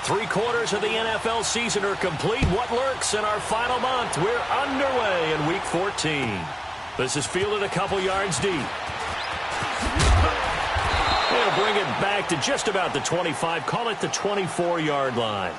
3/4 of the NFL season are complete. What lurks in our final month? We're underway in Week 14. This is fielded a couple yards deep. They'll bring it back to just about the 25. Call it the 24-yard line.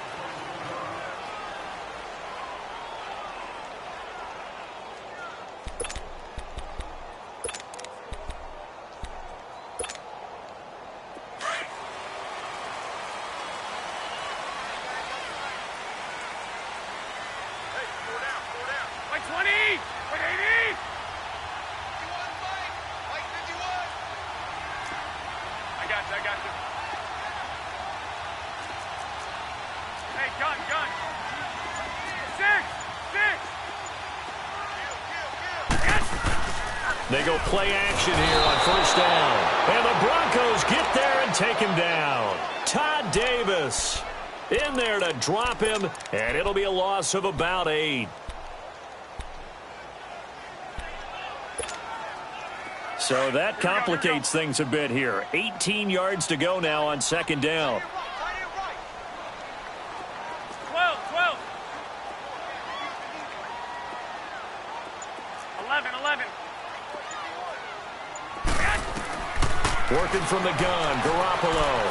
They go play action here on first down. And the Broncos get there and take him down. Todd Davis in there to drop him, and it'll be a loss of about 8. So that complicates things a bit here. 18 yards to go now on second down. 12. 11. Working from the gun, Garoppolo.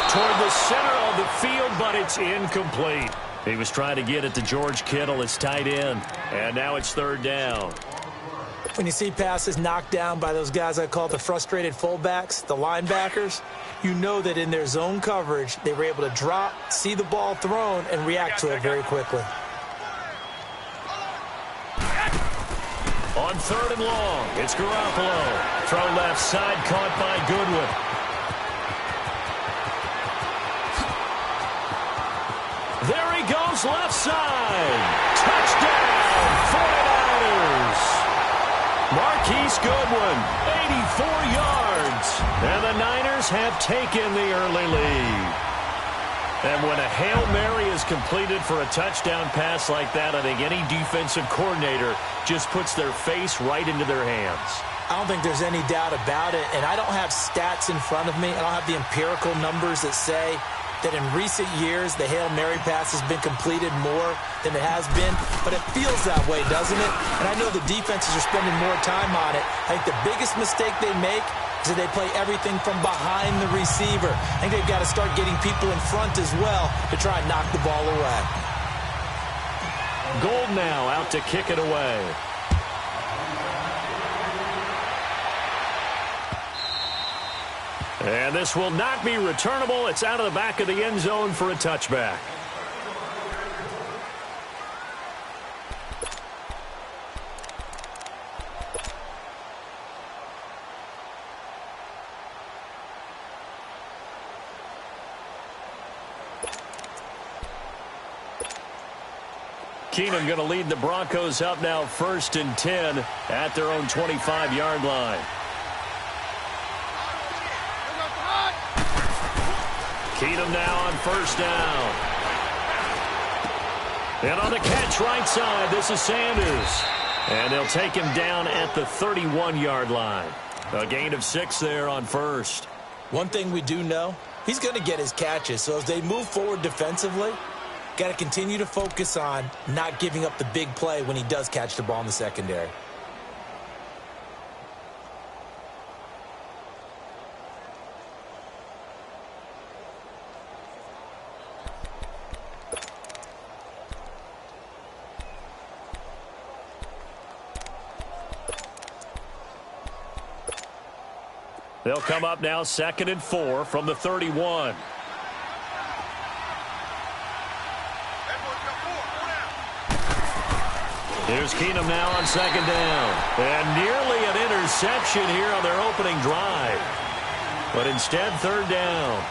Toward the center of the field, but it's incomplete. He was trying to get it to George Kittle, his tight end. And now it's third down. When you see passes knocked down by those guys I call the frustrated fullbacks, the linebackers, you know that in their zone coverage, they were able to drop, see the ball thrown, and react to it very quickly. On third and long, it's Garoppolo. Throw left side, caught by Goodwin. There he goes, left side. Touchdown, 49ers. Marquise Goodwin, 84 yards. And the Niners have taken the early lead. And when a Hail Mary is completed for a touchdown pass like that, I think any defensive coordinator just puts their face right into their hands. I don't think there's any doubt about it, and I don't have stats in front of me. I don't have the empirical numbers that say that in recent years the Hail Mary pass has been completed more than it has been, but it feels that way, doesn't it? And I know the defenses are spending more time on it. I think the biggest mistake they make is that they play everything from behind the receiver. I think they've got to start getting people in front as well to try and knock the ball away. Gold now out to kick it away. And this will not be returnable. It's out of the back of the end zone for a touchback. Keenum going to lead the Broncos up now 1st and 10 at their own 25-yard line. Keenum now on first down. And on the catch right side, this is Sanders. And they'll take him down at the 31-yard line. A gain of 6 there on first. One thing we do know, he's going to get his catches. So as they move forward defensively, got to continue to focus on not giving up the big play when he does catch the ball in the secondary. They'll come up now 2nd and 4 from the 31. Here's Keenum now on 2nd down. And nearly an interception here on their opening drive. But instead, 3rd down.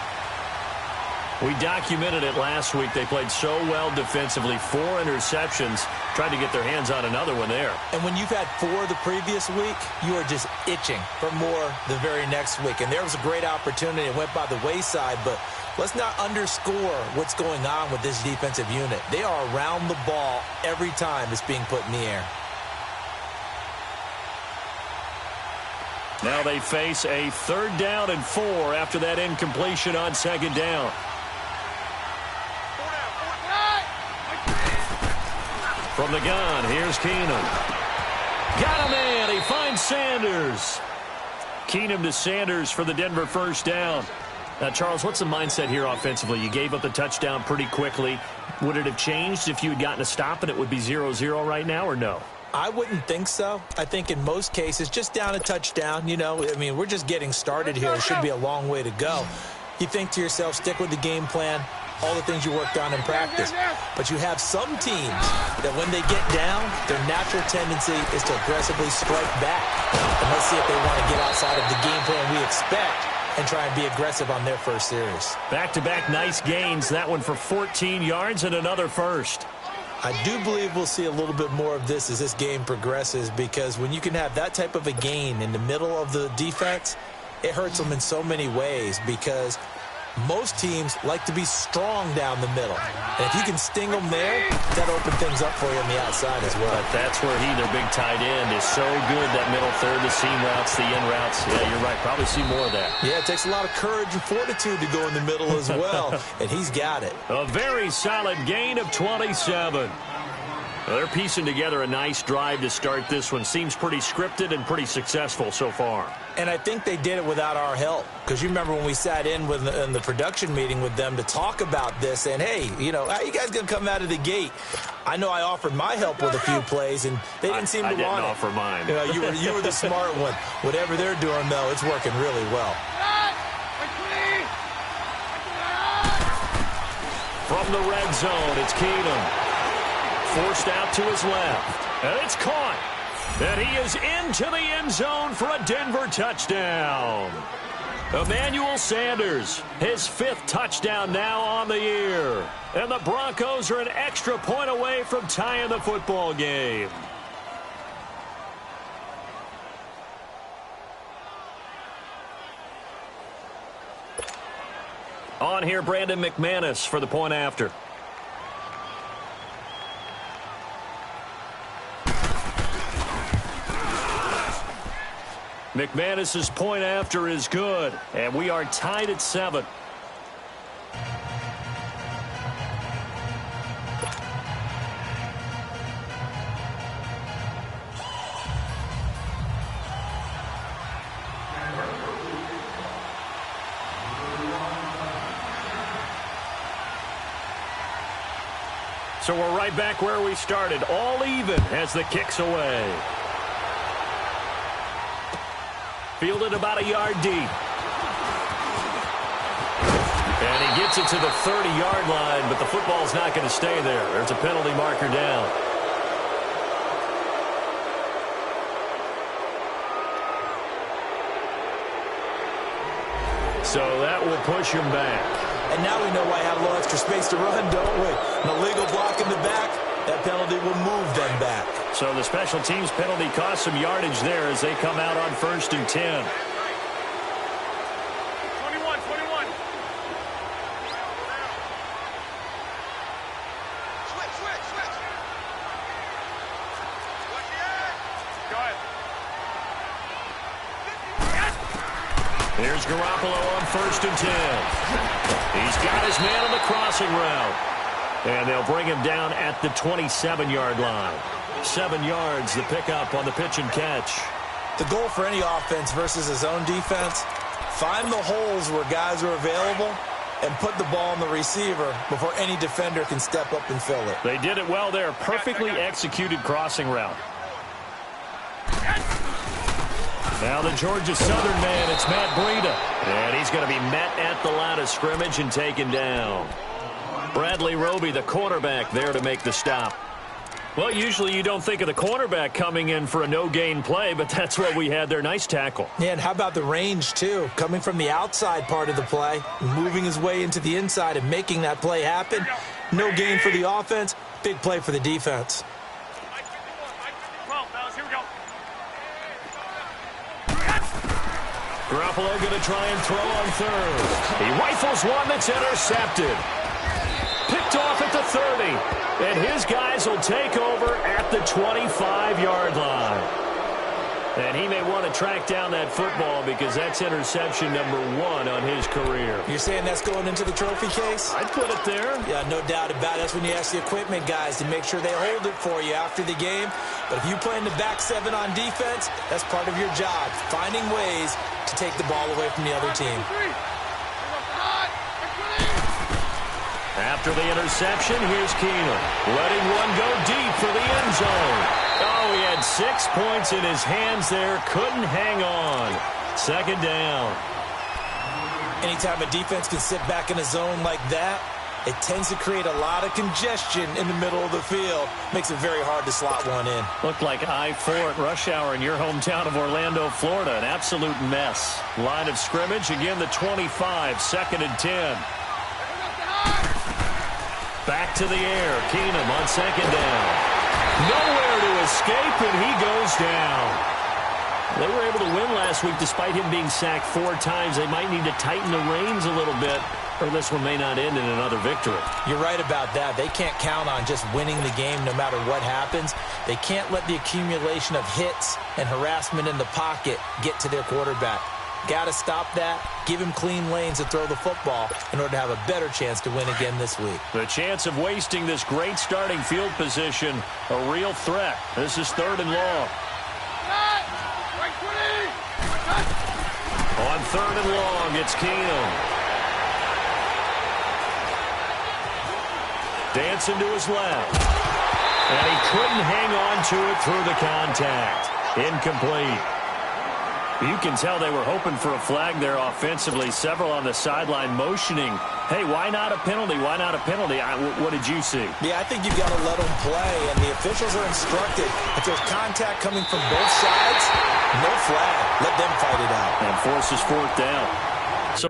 We documented it last week. They played so well defensively. 4 interceptions. Tried to get their hands on another one there. And when you've had 4 the previous week, you are just itching for more the very next week. And there was a great opportunity. It went by the wayside, but let's not underscore what's going on with this defensive unit. They are around the ball every time it's being put in the air. Now they face a 3rd down and 4 after that incompletion on 2nd down. From the gun, here's Keenum. Got a man. He finds Sanders. Keenum to Sanders for the Denver first down. Now, Charles, what's the mindset here offensively? You gave up the touchdown pretty quickly. Would it have changed if you had gotten a stop and it would be 0-0 right now, or no? I wouldn't think so. I think in most cases, just down a touchdown, we're just getting started here. It should be a long way to go. You think to yourself, stick with the game plan, all the things you worked on in practice. But you have some teams that when they get down, their natural tendency is to aggressively strike back. And let's see if they want to get outside of the game plan we expect and try and be aggressive on their first series. Back-to-back nice gains. That one for 14 yards and another first. I do believe we'll see a little bit more of this as this game progresses, because when you can have that type of a gain in the middle of the defense, it hurts them in so many ways, because most teams like to be strong down the middle. And if you can sting them there, that'll open things up for you on the outside as well. But that's where their big tight end, is so good, that middle third, the seam routes, the in routes. Yeah, you're right. Probably see more of that. Yeah, it takes a lot of courage and fortitude to go in the middle as well, and he's got it. A very solid gain of 27. Well, they're piecing together a nice drive to start this one. Seems pretty scripted and pretty successful so far. And I think they did it without our help, because you remember when we sat in the production meeting with them to talk about this, and hey, how you guys going to come out of the gate? I know I offered my help with a few plays, and they didn't seem to want it. I didn't offer mine. You were the smart one. Whatever they're doing, though, it's working really well. From the red zone, it's Keenum. Forced out to his left. And it's caught. And he is into the end zone for a Denver touchdown. Emmanuel Sanders, his 5th touchdown now on the year. And the Broncos are an extra point away from tying the football game. On here, Brandon McManus for the point after. McManus's point after is good, and we are tied at 7. So we're right back where we started, all even as the kick's away. Fielded about a yard deep. And he gets it to the 30-yard line, but the football's not going to stay there. There's a penalty marker down. So that will push him back. And now we know why I have a little extra space to run, don't we? An illegal block in the back. That penalty will move them back. So the special teams penalty cost some yardage there as they come out on 1st and 10. 21. Switch. Go ahead. Here's Garoppolo on 1st and 10. He's got his man on the crossing route. And they'll bring him down at the 27-yard line. 7 yards, the pickup on the pitch and catch. The goal for any offense versus his own defense, find the holes where guys are available and put the ball on the receiver before any defender can step up and fill it. They did it well there. Perfectly executed crossing route. Now the Georgia Southern man, it's Matt Breida. And he's going to be met at the line of scrimmage and taken down. Bradley Roby, the cornerback, there to make the stop. Well, usually you don't think of the cornerback coming in for a no-gain play, but that's what we had there. Nice tackle. Yeah, and how about the range, too? Coming from the outside part of the play, moving his way into the inside and making that play happen. No gain for the offense, big play for the defense. 12, fellas, here we go. Garoppolo going to try and throw on 3rd. He rifles one that's intercepted. Picked off at the 30, and his guys will take over at the 25-yard line. And he may want to track down that football because that's interception number 1 on his career. You're saying that's going into the trophy case? I'd put it there. Yeah, no doubt about it. That's when you ask the equipment guys to make sure they hold it for you after the game. But if you play in the back 7 on defense, that's part of your job, finding ways to take the ball away from the other team. After the interception, here's Keenum, letting one go deep for the end zone. Oh, he had 6 points in his hands there, couldn't hang on. Second down. Anytime a defense can sit back in a zone like that, it tends to create a lot of congestion in the middle of the field. Makes it very hard to slot one in. Looked like I-4 at rush hour in your hometown of Orlando, Florida. An absolute mess. Line of scrimmage, again the 25, 2nd and 10. Back to the air. Keenum on 2nd down. Nowhere to escape, and he goes down. They were able to win last week despite him being sacked 4 times. They might need to tighten the reins a little bit, or this one may not end in another victory. You're right about that. They can't count on just winning the game no matter what happens. They can't let the accumulation of hits and harassment in the pocket get to their quarterback. Got to stop that, give him clean lanes to throw the football in order to have a better chance to win again this week. The chance of wasting this great starting field position, a real threat. This is 3rd and long. On 3rd and long, it's Keenum. Dancing to his left. And he couldn't hang on to it through the contact. Incomplete. You can tell they were hoping for a flag there offensively. Several on the sideline motioning, hey, why not a penalty? Why not a penalty? What did you see? Yeah, I think you've got to let them play, and the officials are instructed. If there's contact coming from both sides, no flag. Let them fight it out. And forces 4th down. So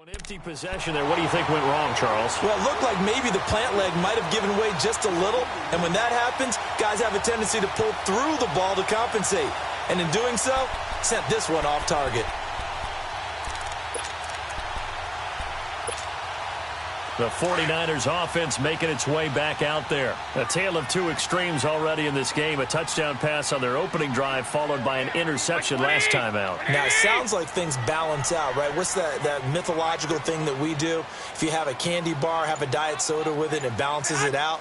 an empty possession there. What do you think went wrong, Charles? Well, it looked like maybe the plant leg might have given way just a little, and when that happens, guys have a tendency to pull through the ball to compensate, and in doing so, sent this one off target. The 49ers offense making its way back out there. A tale of 2 extremes already in this game. A touchdown pass on their opening drive followed by an interception last time out. Now, it sounds like things balance out, right? What's that mythological thing that we do? If you have a candy bar, have a diet soda with it, and it balances it out.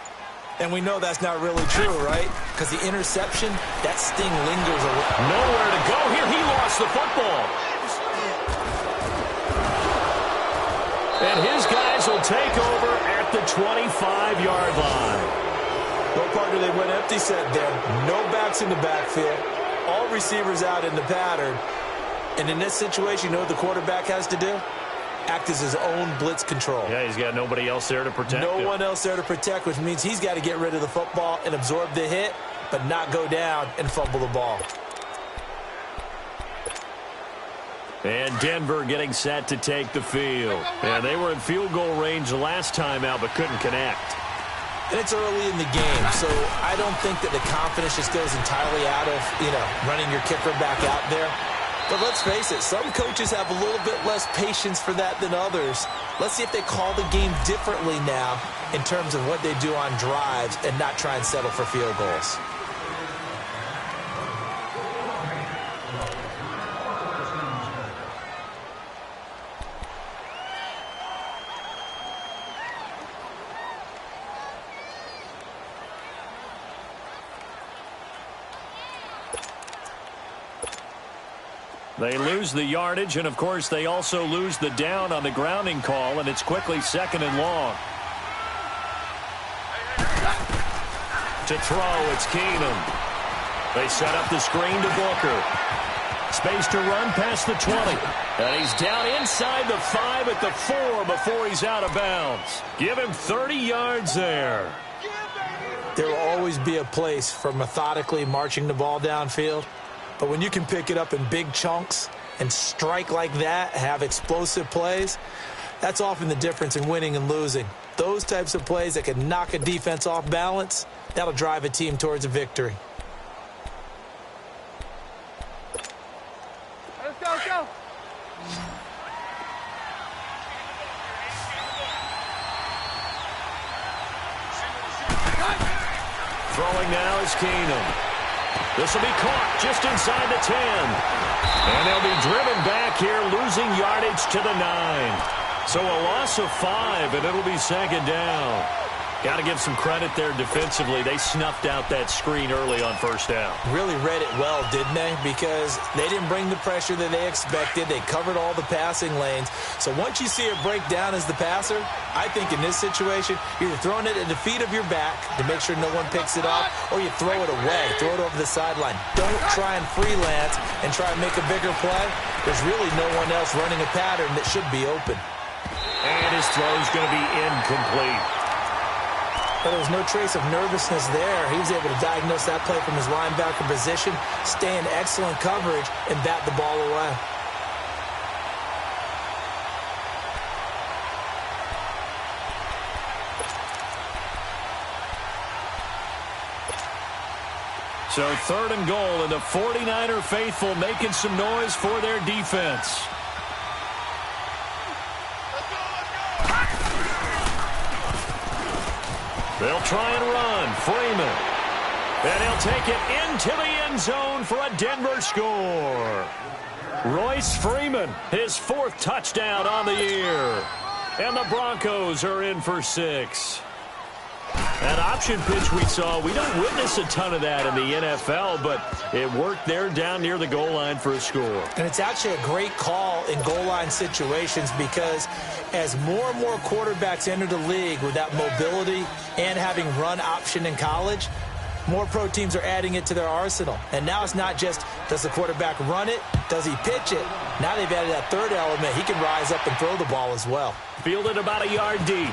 And we know that's not really true, right? Because the interception, that sting lingers a little. Nowhere to go here. He lost the football. And his guys will take over at the 25-yard line. No partner, they went empty set there. No backs in the backfield. All receivers out in the pattern. And in this situation, you know what the quarterback has to do? Act as his own blitz control. Yeah, he's got nobody else there to protect him. No one else there to protect, which means he's got to get rid of the football and absorb the hit, but not go down and fumble the ball. And Denver getting set to take the field. And they were in field goal range the last time out, but couldn't connect. And it's early in the game, so I don't think that the confidence just goes entirely out of, running your kicker back out there. But let's face it, some coaches have a little bit less patience for that than others. Let's see if they call the game differently now in terms of what they do on drives and not try and settle for field goals. They lose the yardage, and, of course, they also lose the down on the grounding call, and it's quickly 2nd and long. To throw, it's Keenum. They set up the screen to Booker. Space to run past the 20. And he's down inside the 5 at the 4 before he's out of bounds. Give him 30 yards there. There will always be a place for methodically marching the ball downfield. But when you can pick it up in big chunks and strike like that, have explosive plays, that's often the difference in winning and losing. Those types of plays that can knock a defense off balance, that'll drive a team towards a victory. Let's go, let's go. Throwing now is Keenum. This will be caught just inside the 10. And they'll be driven back here, losing yardage to the 9. So a loss of 5, and it'll be 2nd down. Got to give some credit there defensively. They snuffed out that screen early on 1st down. Really read it well, didn't they? Because they didn't bring the pressure that they expected. They covered all the passing lanes. So once you see it break down as the passer, I think in this situation, you're throwing it at the feet of your back to make sure no one picks it up, or you throw it away, throw it over the sideline. Don't try and freelance and try and make a bigger play. There's really no one else running a pattern that should be open. And his throw's going to be incomplete. But there was no trace of nervousness there. He was able to diagnose that play from his linebacker position, stay in excellent coverage, and bat the ball away. So 3rd and goal, and the 49er faithful making some noise for their defense. They'll try and run. Freeman. And he'll take it into the end zone for a Denver score. Royce Freeman, his 4th touchdown on the year. And the Broncos are in for 6. That option pitch we saw, we don't witness a ton of that in the NFL, but it worked there down near the goal line for a score. And it's actually a great call in goal line situations because as more and more quarterbacks enter the league with that mobility and having run option in college, more pro teams are adding it to their arsenal. And now it's not just, does the quarterback run it? Does he pitch it? Now they've added that 3rd element. He can rise up and throw the ball as well. Fielded about a yard deep.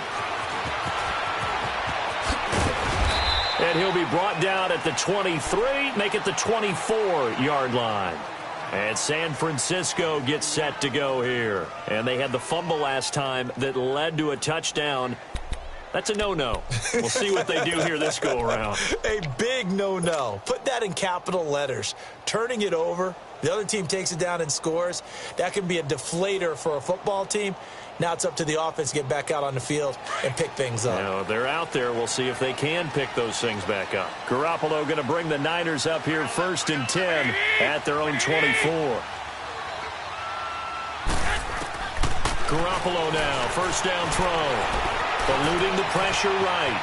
And he'll be brought down at the 23, make it the 24-yard line. And San Francisco gets set to go here. And they had the fumble last time that led to a touchdown. That's a no-no. We'll see what they do here this go-around. A big no-no. Put that in capital letters. Turning it over, the other team takes it down and scores. That can be a deflator for a football team. Now it's up to the offense to get back out on the field and pick things up. Now, they're out there. We'll see if they can pick those things back up. Garoppolo going to bring the Niners up here 1st and 10 at their own 24. Garoppolo now, 1st down throw. Eluding the pressure right.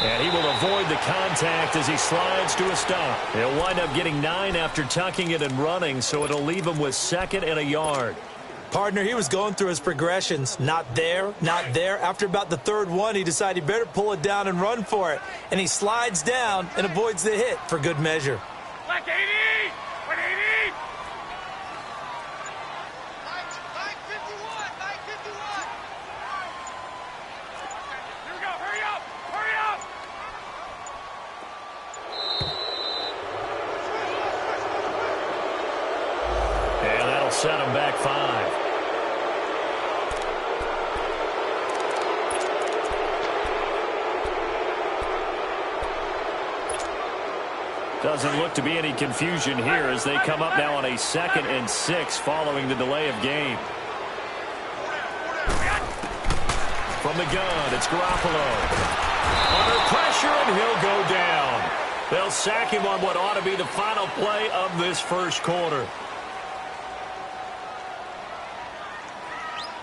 And he will avoid the contact as he slides to a stop. He'll wind up getting 9 after tucking it and running, so it'll leave him with 2nd and a yard. Partner, he was going through his progressions. Not there, not there. After about the 3rd one, he decided he better pull it down and run for it. And he slides down and avoids the hit for good measure. Black 80! 180! Mike 51! Mike 51! Here we go! Hurry up! Hurry up! And that'll set him back 5. Doesn't look to be any confusion here as they come up now on a 2nd and 6 following the delay of game. From the gun, it's Garoppolo. Under pressure, and he'll go down. They'll sack him on what ought to be the final play of this 1st quarter.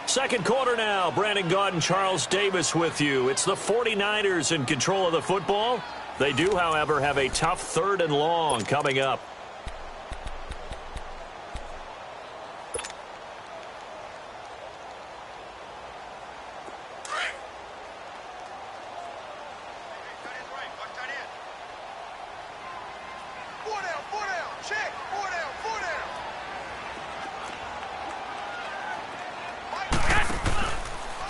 2nd quarter now. Brandon Gaudin, Charles Davis with you. It's the 49ers in control of the football. They do, however, have a tough 3rd and long coming up.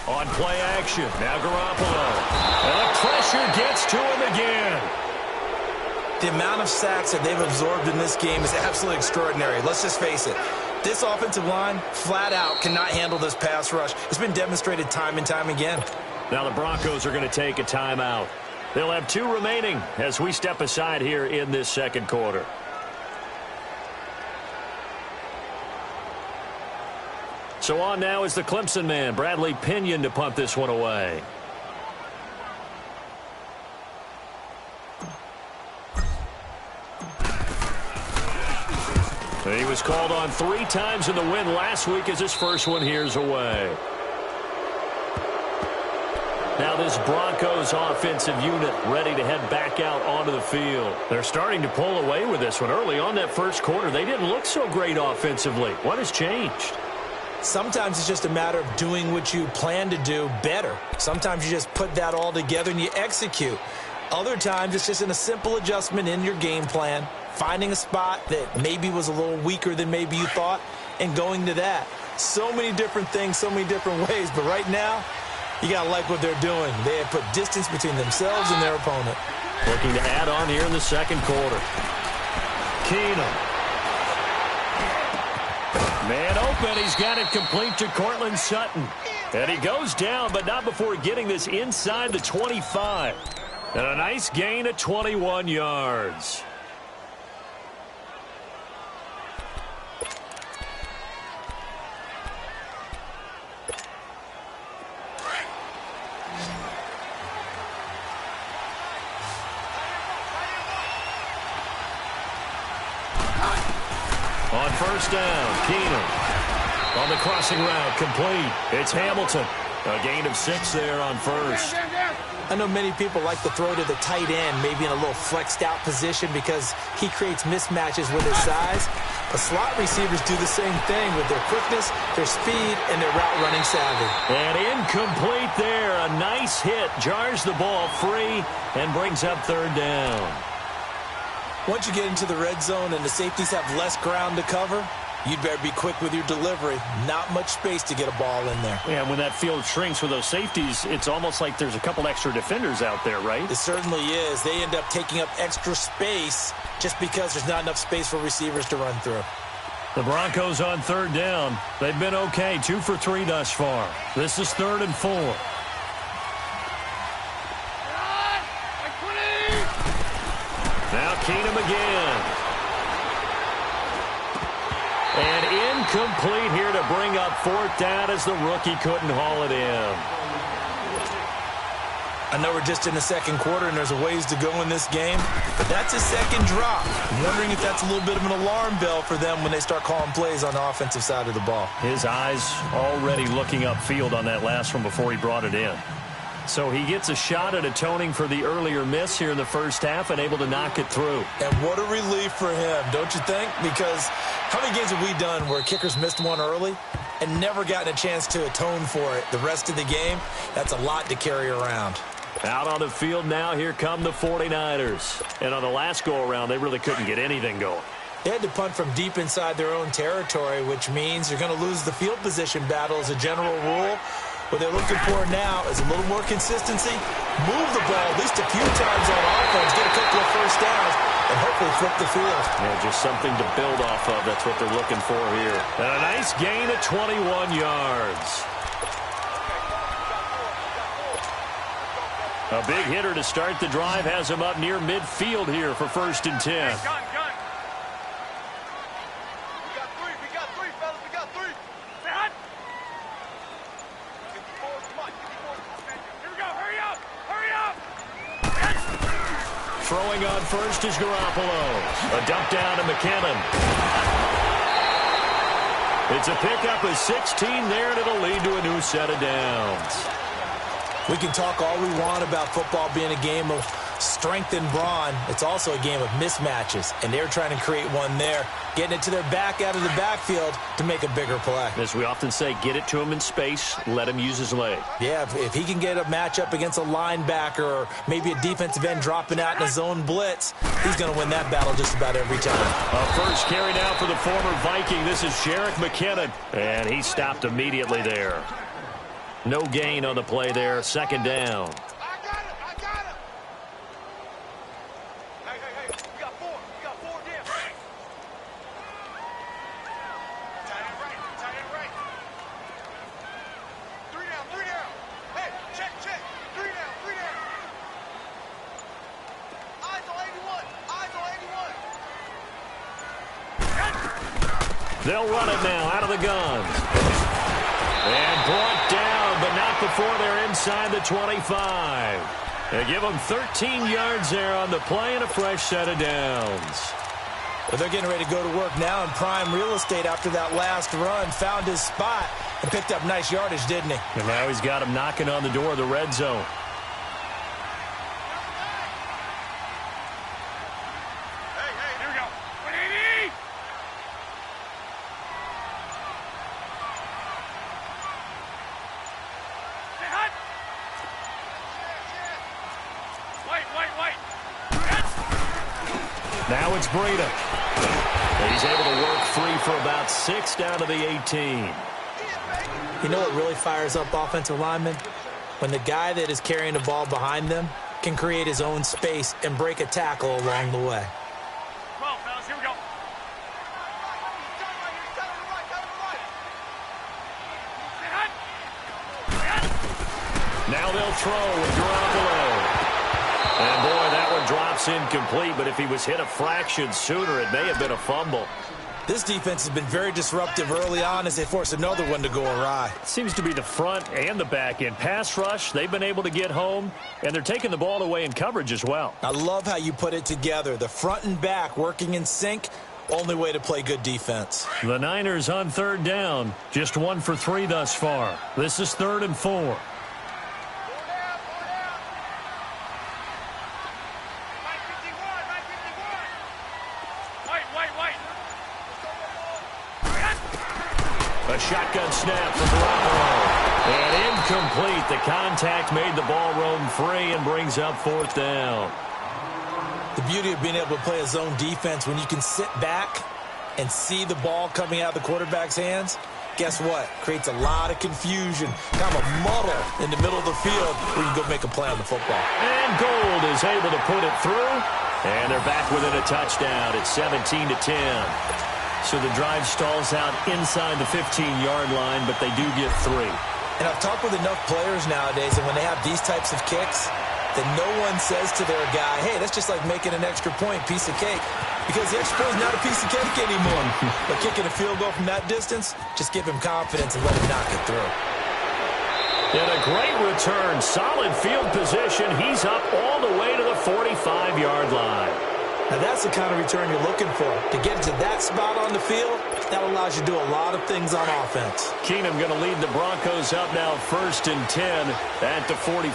On play action, now Garoppolo. And the pressure gets to him again. The amount of sacks that they've absorbed in this game is absolutely extraordinary. Let's just face it. This offensive line, flat out, cannot handle this pass rush. It's been demonstrated time and time again. Now the Broncos are going to take a timeout. They'll have 2 remaining as we step aside here in this second quarter. So on now is the Clemson man, Bradley Pinion, to punt this one away. He was called on 3 times in the win last week as his first one here's away. Now this Broncos offensive unit ready to head back out onto the field. They're starting to pull away with this one. Early on that first quarter, they didn't look so great offensively. What has changed? Sometimes it's just a matter of doing what you plan to do better. Sometimes you just put that all together and you execute. Other times it's just in a simple adjustment in your game plan, finding a spot that maybe was a little weaker than maybe you thought, and going to that. So many different things, so many different ways, but right now, you got to like what they're doing. They have put distance between themselves and their opponent. Looking to add on here in the second quarter. Keenum. Man open, he's got it complete to Cortland Sutton. And he goes down, but not before getting this inside the 25. And a nice gain of 21 yards. On first down, Keenum. On the crossing route, complete. It's Hamilton. A gain of 6 there on first. I know many people like to throw to the tight end, maybe in a little flexed out position because he creates mismatches with his size. But slot receivers do the same thing with their quickness, their speed, and their route running savvy. And incomplete there. A nice hit. Jars the ball free and brings up third down. Once you get into the red zone and the safeties have less ground to cover, you'd better be quick with your delivery. Not much space to get a ball in there. Yeah, when that field shrinks with those safeties, it's almost like there's a couple extra defenders out there, right? It certainly is. They end up taking up extra space just because there's not enough space for receivers to run through. The Broncos on third down. They've been okay, 2 for 3 thus far. This is 3rd and 4. Now Keenum again. And incomplete here to bring up 4th down as the rookie couldn't haul it in. I know we're just in the second quarter and there's a ways to go in this game, but that's a second drop. I'm wondering if that's a little bit of an alarm bell for them when they start calling plays on the offensive side of the ball. His eyes already looking upfield on that last one before he brought it in. So he gets a shot at atoning for the earlier miss here in the first half and able to knock it through. And what a relief for him, don't you think? Because how many games have we done where kickers missed one early and never gotten a chance to atone for it the rest of the game? That's a lot to carry around. Out on the field now, here come the 49ers. And on the last go-around, they really couldn't get anything going. They had to punt from deep inside their own territory, which means you're going to lose the field position battle as a general rule. What they're looking for now is a little more consistency, move the ball at least a few times on offense, get a couple of first downs, and hopefully flip the field. Yeah, just something to build off of. That's what they're looking for here. And a nice gain of 21 yards. A big hitter to start the drive has him up near midfield here for 1st and 10. Throwing on first is Garoppolo. A dump down to McKinnon. It's a pickup of 16 there, and it'll lead to a new set of downs. We can talk all we want about football being a game of strength and brawn. It's also a game of mismatches, and they're trying to create one there, getting it to their back out of the backfield to make a bigger play. As we often say, get it to him in space, let him use his leg. Yeah, if he can get a matchup against a linebacker or maybe a defensive end dropping out in a zone blitz, he's going to win that battle just about every time. A first carry now for the former Viking. This is Jerick McKinnon, and he stopped immediately there. No gain on the play there. Second down. I got him. I got him. Hey, hey, hey. We got four. We got four down. Tight end right. Tight end right. Three down. Three down. Hey, check, check. Three down. Three down. Eyes on 81. Eyes on 81. They'll run it now out of the gun. And brought down, but not before they're inside the 25. They give them 13 yards there on the play and a fresh set of downs. Well, they're getting ready to go to work now in prime real estate after that last run. Found his spot and picked up nice yardage, didn't he? And now he's got him knocking on the door of the red zone. Hey, hey, here we go. 180. Say hut. Wait, wait, wait. Now it's Breda. He's able to work free for about 6 down to the 18. You know what really fires up offensive linemen? When the guy that is carrying the ball behind them can create his own space and break a tackle along the way. 12, fellas, here we go. Say hut. Now they'll throw with Garoppolo. And boy, that one drops incomplete, but if he was hit a fraction sooner, it may have been a fumble. This defense has been very disruptive early on as they force another one to go awry. Seems to be the front and the back end. Pass rush, they've been able to get home, and they're taking the ball away in coverage as well. I love how you put it together. The front and back working in sync, only way to play good defense. The Niners on third down, just 1 for 3 thus far. This is 3rd and 4. A shotgun snap for Garoppolo. And incomplete. The contact made the ball roam free and brings up 4th down. The beauty of being able to play a zone defense when you can sit back and see the ball coming out of the quarterback's hands, guess what? Creates a lot of confusion, kind of a muddle in the middle of the field where you can go make a play on the football. And Gold is able to put it through. And they're back within a touchdown. It's 17-10. So the drive stalls out inside the 15-yard line, but they do get 3. And I've talked with enough players nowadays, and when they have these types of kicks, that no one says to their guy, hey, that's just like making an extra point, piece of cake. Because the extra point is not a piece of cake anymore. But kicking a field goal from that distance, just give him confidence and let him knock it through. And a great return, solid field position. He's up all the way to the 45-yard line. Now, that's the kind of return you're looking for. To get to that spot on the field, that allows you to do a lot of things on offense. Keenum going to lead the Broncos up now 1st and 10 at the 45.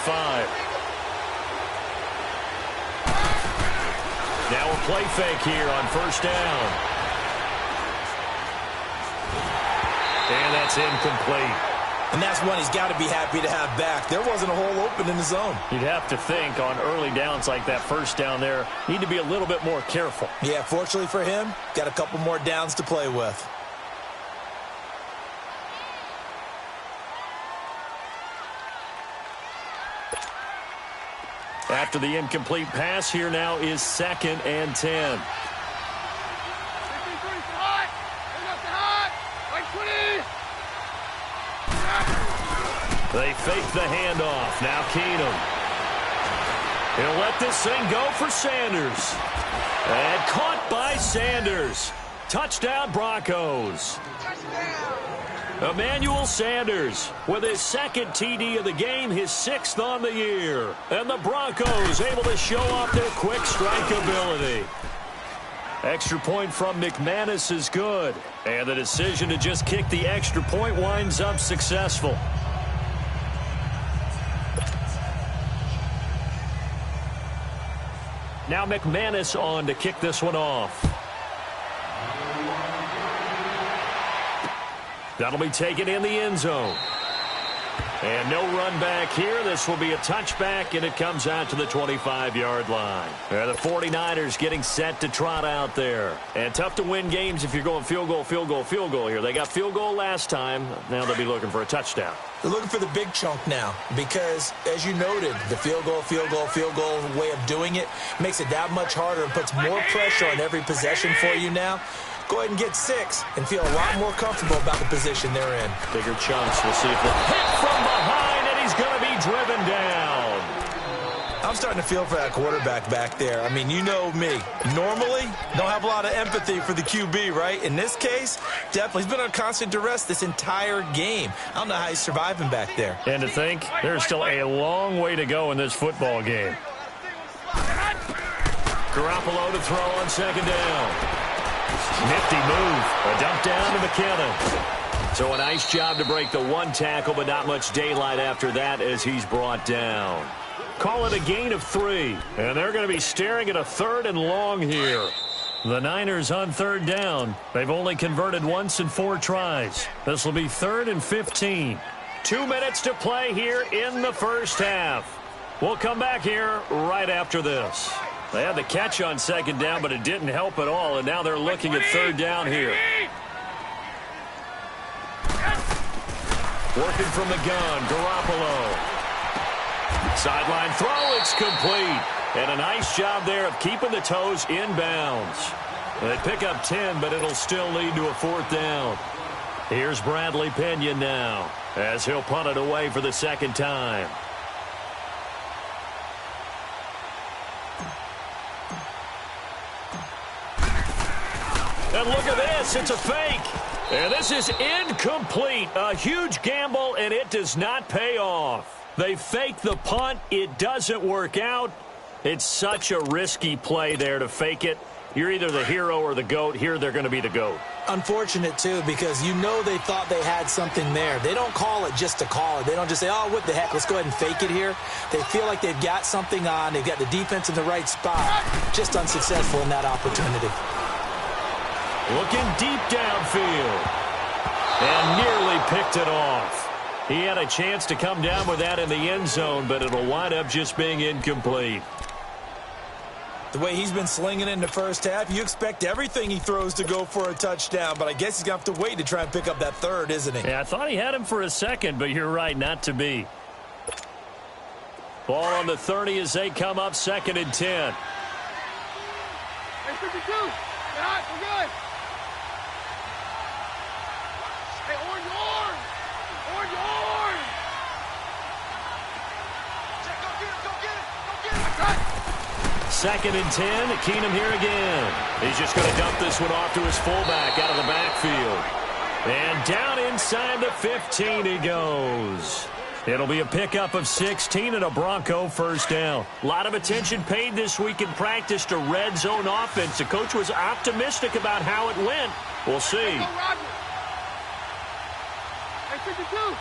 Now a play fake here on 1st down. And that's incomplete. And that's one he's got to be happy to have back. There wasn't a hole open in the zone. You'd have to think on early downs like that 1st down there, need to be a little bit more careful. Yeah, fortunately for him, got a couple more downs to play with. After the incomplete pass, here now is 2nd and 10. They fake the handoff. Now Keenum. He'll let this thing go for Sanders. And caught by Sanders. Touchdown Broncos. Emmanuel Sanders with his 2nd TD of the game, his 6th on the year. And the Broncos able to show off their quick strike ability. Extra point from McManus is good. And the decision to just kick the extra point winds up successful. Now McManus on to kick this one off. That'll be taken in the end zone. And no run back here. This will be a touchback, and it comes out to the 25-yard line. The 49ers getting set to trot out there. And tough to win games if you're going field goal, field goal, field goal here. They got field goal last time. Now they'll be looking for a touchdown. They're looking for the big chunk now because, as you noted, the field goal way of doing it makes it that much harder and puts more pressure on every possession for you now. Go ahead and get 6 and feel a lot more comfortable about the position they're in. Bigger chunks. We'll see if they'll hit from behind, and he's going to be driven down. I'm starting to feel for that quarterback back there. I mean, you know me. Normally, don't have a lot of empathy for the QB, right? In this case, definitely. He's been on constant duress this entire game. I don't know how he's surviving back there. And to think, there's still a long way to go in this football game. Garoppolo to throw on second down. Nifty move. A dump down to McKinnon. So a nice job to break the one tackle, but not much daylight after that as he's brought down. Call it a gain of 3. And they're going to be staring at a 3rd and long here. The Niners on 3rd down. They've only converted once in 4 tries. This will be 3rd and 15. 2 minutes to play here in the first half. We'll come back here right after this. They had the catch on second down, but it didn't help at all, and now they're looking at 3rd down here. Working from the gun, Garoppolo. Sideline throw, it's complete. And a nice job there of keeping the toes inbounds. They pick up 10, but it'll still lead to a 4th down. Here's Bradley Pinion now, as he'll punt it away for the 2nd time. And look at this, it's a fake. And this is incomplete. A huge gamble, and it does not pay off. They fake the punt. It doesn't work out. It's such a risky play there to fake it. You're either the hero or the GOAT. Here they're going to be the GOAT. Unfortunate, too, because you know they thought they had something there. They don't call it just to call it. They don't just say, oh, what the heck, let's go ahead and fake it here. They feel like they've got something on. They've got the defense in the right spot. Just unsuccessful in that opportunity. Looking deep downfield. And nearly picked it off. He had a chance to come down with that in the end zone, but it'll wind up just being incomplete. The way he's been slinging in the first half, you expect everything he throws to go for a touchdown, but I guess he's going to have to wait to try and pick up that 3rd, isn't he? Yeah, I thought he had him for a second, but you're right, not to be. Ball on the 30 as they come up 2nd and 10. Hey, 52. We're good. Hey, orange. Check, go get it. 2nd and 10. Keenum here again. He's just going to dump this one off to his fullback out of the backfield. And down inside the 15 he goes. It'll be a pickup of 16 and a Bronco 1st down. A lot of attention paid this week in practice to red zone offense. The coach was optimistic about how it went. We'll see. Hey, go Roger. Hey, 52. We're good.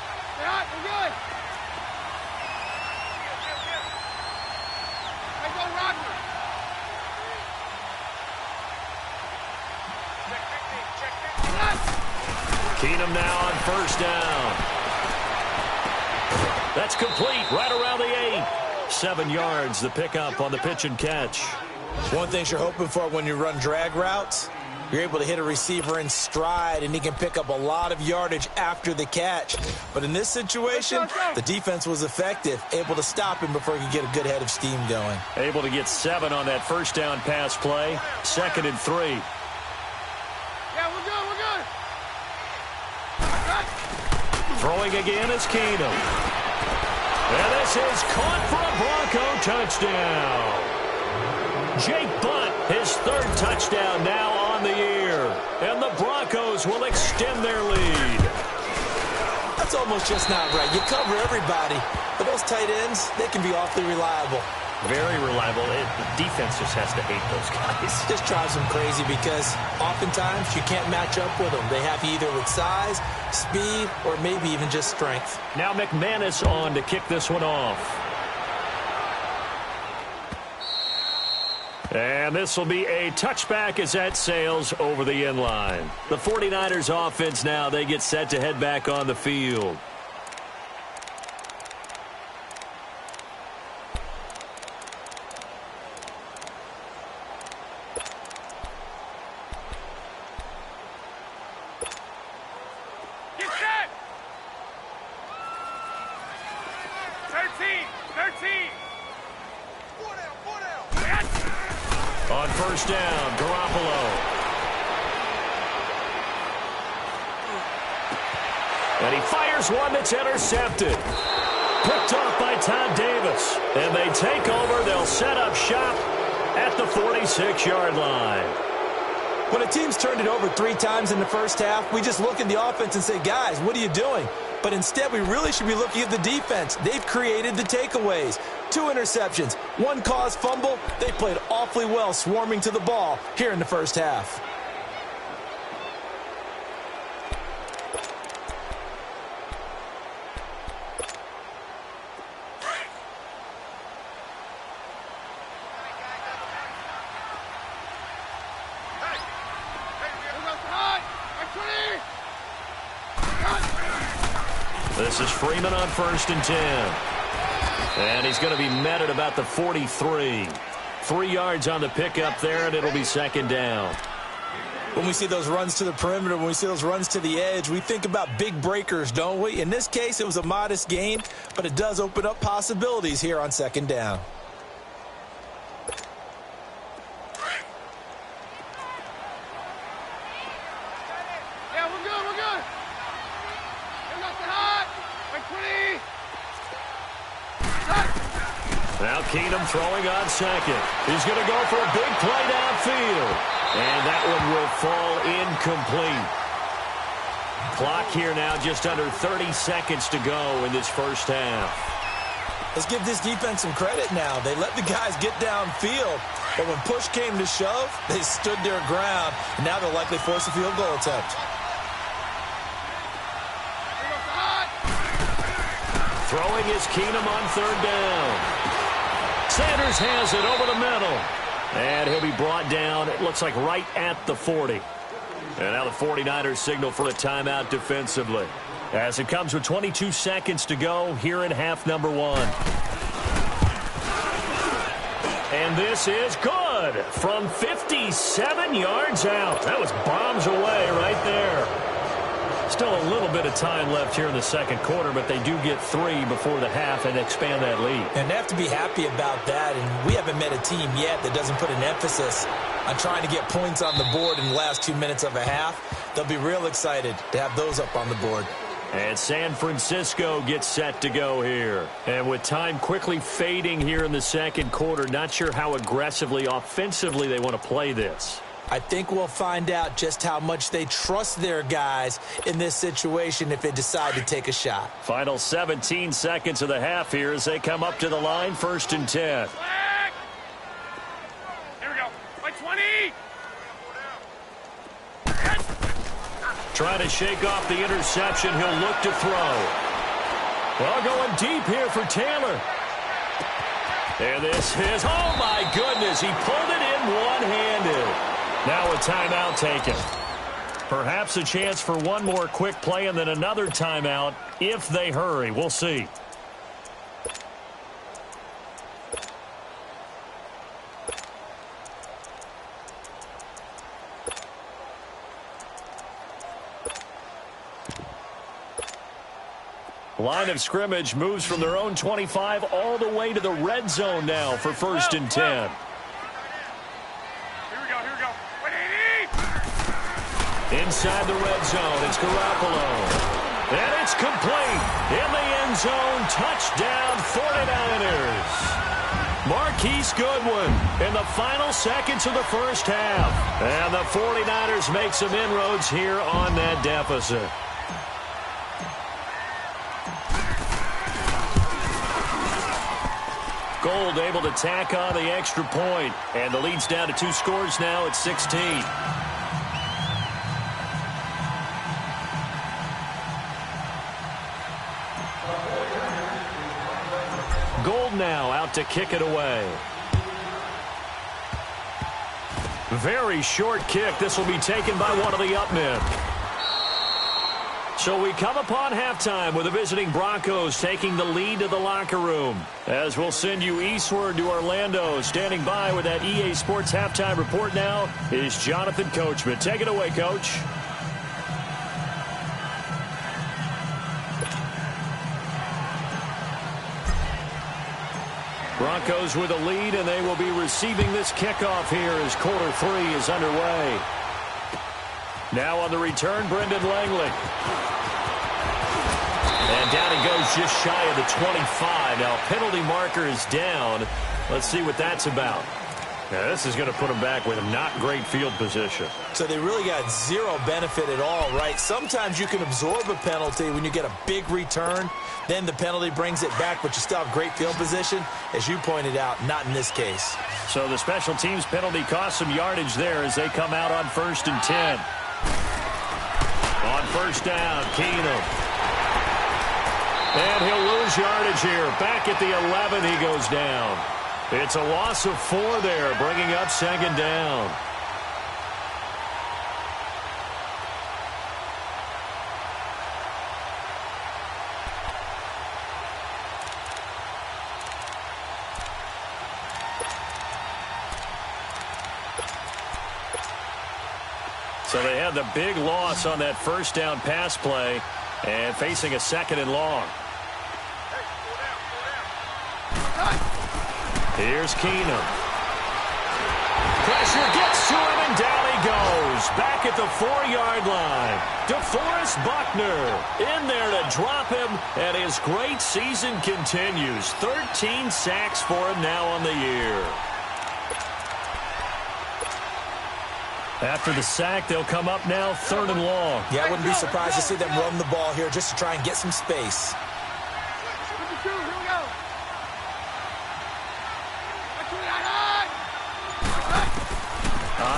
Hey, go Roger. Check 15. Keenum now on 1st down. That's complete right around the 8. 7 yards, the pickup on the pitch and catch. One thing you're hoping for when you run drag routes, you're able to hit a receiver in stride, and he can pick up a lot of yardage after the catch. But in this situation, the defense was effective, able to stop him before he could get a good head of steam going. Able to get 7 on that 1st down pass play. 2nd and 3. Yeah, we're good. Throwing again is Keenum. And this is caught for a Bronco touchdown. Jake Butt, his 3rd touchdown now on the year. And the Broncos will extend their lead. That's almost just not right. You cover everybody, but those tight ends, they can be awfully reliable. Very reliable. The defense just has to hate those guys. Just drives them crazy because oftentimes you can't match up with them. They have you either with size, speed, or maybe even just strength. Now McManus on to kick this one off. And this will be a touchback as that sails over the end line. The 49ers offense now, they get set to head back on the field. On first down, Garoppolo. And he fires one that's intercepted. Picked off by Todd Davis. And they take over. They'll set up shop at the 46-yard line. When a team's turned it over 3 times in the first half, we just look at the offense and say, guys, what are you doing? But instead, we really should be looking at the defense. They've created the takeaways. 2 interceptions, 1 caused fumble. They played awfully well swarming to the ball here in the first half. This is Freeman on first and 10. And he's going to be met at about the 43. 3 yards on the pickup there, and it'll be second down. When we see those runs to the perimeter, when we see those runs to the edge, we think about big breakers, don't we? In this case, it was a modest gain, but it does open up possibilities here on second down. Now Keenum throwing on second. He's going to go for a big play downfield. And that one will fall incomplete. Clock here now just under 30 seconds to go in this first half. Let's give this defense some credit now. They let the guys get downfield. But when push came to shove, they stood their ground. And now they'll likely force a field goal attempt. Throwing is Keenum on third down. Sanders has it over the middle. And he'll be brought down, it looks like right at the 40. And now the 49ers signal for a timeout defensively. As it comes with 22 seconds to go here in half number 1. And this is good from 57 yards out. That was bombs away right there. Still a little bit of time left here in the second quarter, but they do get 3 before the half and expand that lead. And they have to be happy about that, and we haven't met a team yet that doesn't put an emphasis on trying to get points on the board in the last 2 minutes of a half. They'll be real excited to have those up on the board. And San Francisco gets set to go here. And with time quickly fading here in the second quarter, not sure how aggressively, offensively they want to play this. I think we'll find out just how much they trust their guys in this situation if they decide to take a shot. Final 17 seconds of the half here as they come up to the line, first and 10. Here we go. By 20. Trying to shake off the interception. He'll look to throw. Well, going deep here for Taylor. And this is, oh my goodness, he pulled it in one-handed. Now a timeout taken. Perhaps a chance for one more quick play and then another timeout if they hurry. We'll see. Line of scrimmage moves from their own 25 all the way to the red zone now for first and 10. Inside the red zone, it's Garoppolo. And it's complete. In the end zone, touchdown 49ers. Marquise Goodwin in the final seconds of the first half. And the 49ers make some inroads here on that deficit. Gold able to tack on the extra point. And the lead's down to 2 scores now at 16. Gold now out to kick it away. Very short kick. This will be taken by one of the up men. So we come upon halftime with the visiting Broncos taking the lead to the locker room. As we'll send you eastward to Orlando. Standing by with that EA Sports halftime report now is Jonathan Coachman. Take it away, Coach. Broncos with a lead, and they will be receiving this kickoff here as quarter 3 is underway. Now on the return, Brendan Langley. And down he goes just shy of the 25. Now penalty marker is down. Let's see what that's about. Now, this is going to put them back with a not great field position. So they really got zero benefit at all, right? Sometimes you can absorb a penalty when you get a big return. Then the penalty brings it back, but you still have great field position. As you pointed out, not in this case. So the special teams penalty cost some yardage there as they come out on 1st and 10. On 1st down, Keenum. And he'll lose yardage here. Back at the 11, he goes down. It's a loss of 4 there, bringing up 2nd down. So they had the big loss on that 1st down pass play and facing a 2nd and long. Here's Keenum. Pressure gets to him, and down he goes. Back at the 4-yard line. DeForest Buckner in there to drop him, and his great season continues. 13 sacks for him now on the year. After the sack, they'll come up now 3rd and long. Yeah, I wouldn't be surprised to see them run the ball here just to try and get some space.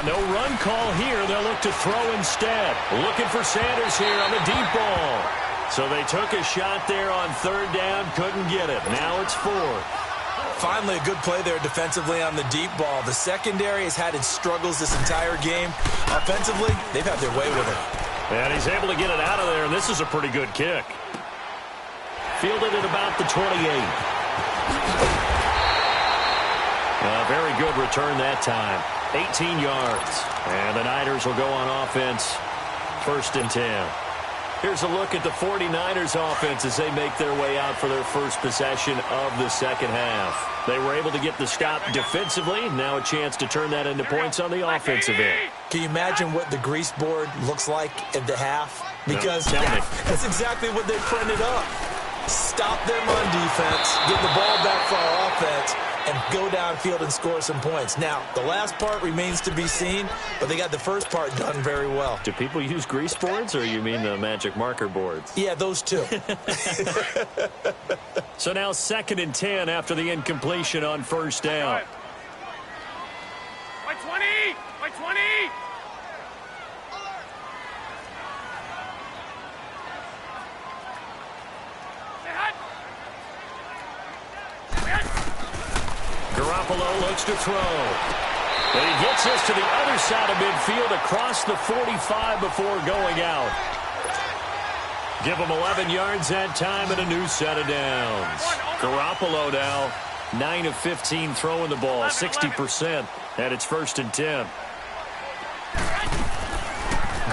No run call here. They'll look to throw instead. Looking for Sanders here on the deep ball. So they took a shot there on 3rd down. Couldn't get it. Now it's 4th. Finally a good play there defensively on the deep ball. The secondary has had its struggles this entire game. Offensively, they've had their way with it. And he's able to get it out of there, and this is a pretty good kick. Fielded at about the 28. A very good return that time. 18 yards. And the Niners will go on offense. 1st and 10. Here's a look at the 49ers offense as they make their way out for their first possession of the 2nd half. They were able to get the stop defensively. Now a chance to turn that into points on the offensive end. Can you imagine what the grease board looks like at the half? Because that's exactly what they printed up. Stop them on defense, get the ball back for our offense, and go downfield and score some points. Now, the last part remains to be seen, but they got the first part done very well. Do people use grease boards, or you mean the magic marker boards? Yeah, those two. So now 2nd and 10 after the incompletion on 1st down. By 20! By 20! Garoppolo looks to throw. And he gets this to the other side of midfield across the 45 before going out. Give him 11 yards that time and a new set of downs. Garoppolo now 9 of 15 throwing the ball, 60%, and it's 1st and 10.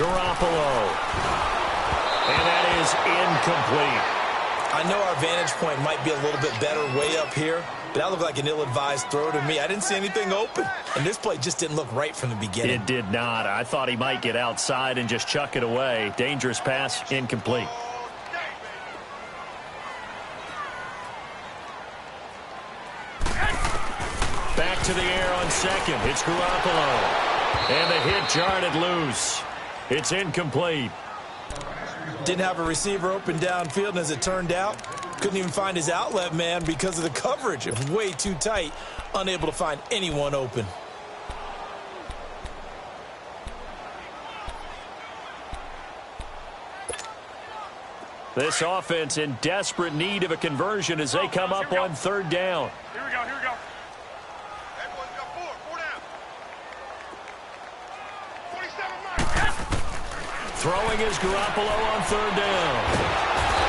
Garoppolo. And that is incomplete. I know our vantage point might be a little bit better way up here, but that looked like an ill-advised throw to me. I didn't see anything open, and this play just didn't look right from the beginning. It did not. I thought he might get outside and just chuck it away. Dangerous pass, incomplete. Back to the air on 2nd. It's Garoppolo. And the hit jarred it loose. It's incomplete. Didn't have a receiver open downfield, and as it turned out, couldn't even find his outlet man because of the coverage. It was way too tight, unable to find anyone open. This offense in desperate need of a conversion as they come up on 3rd down. Here we go, here we go. Everyone's got 4 down. 47 miles. Throwing is Garoppolo on 3rd down.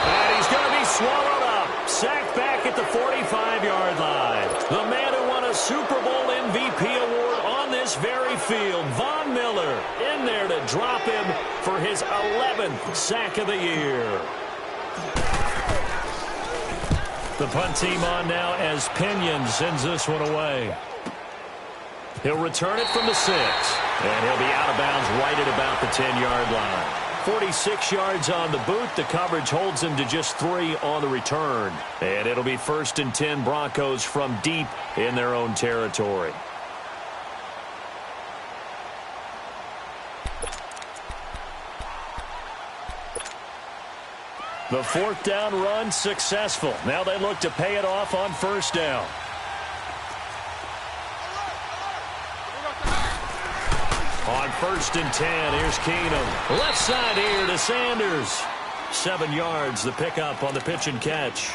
And he's going to be swallowed up. Sacked back at the 45-yard line. The man who won a Super Bowl MVP award on this very field, Von Miller, in there to drop him for his 11th sack of the year. The punt team on now as Pinion sends this one away. He'll return it from the 6. And he'll be out of bounds right at about the 10-yard line. 46 yards on the boot. The coverage holds him to just 3 on the return. And it'll be 1st and 10 Broncos from deep in their own territory. The 4th down run successful. Now they look to pay it off on 1st down. On 1st and 10, here's Keenum. Left side here to Sanders. 7 yards, the pickup on the pitch and catch.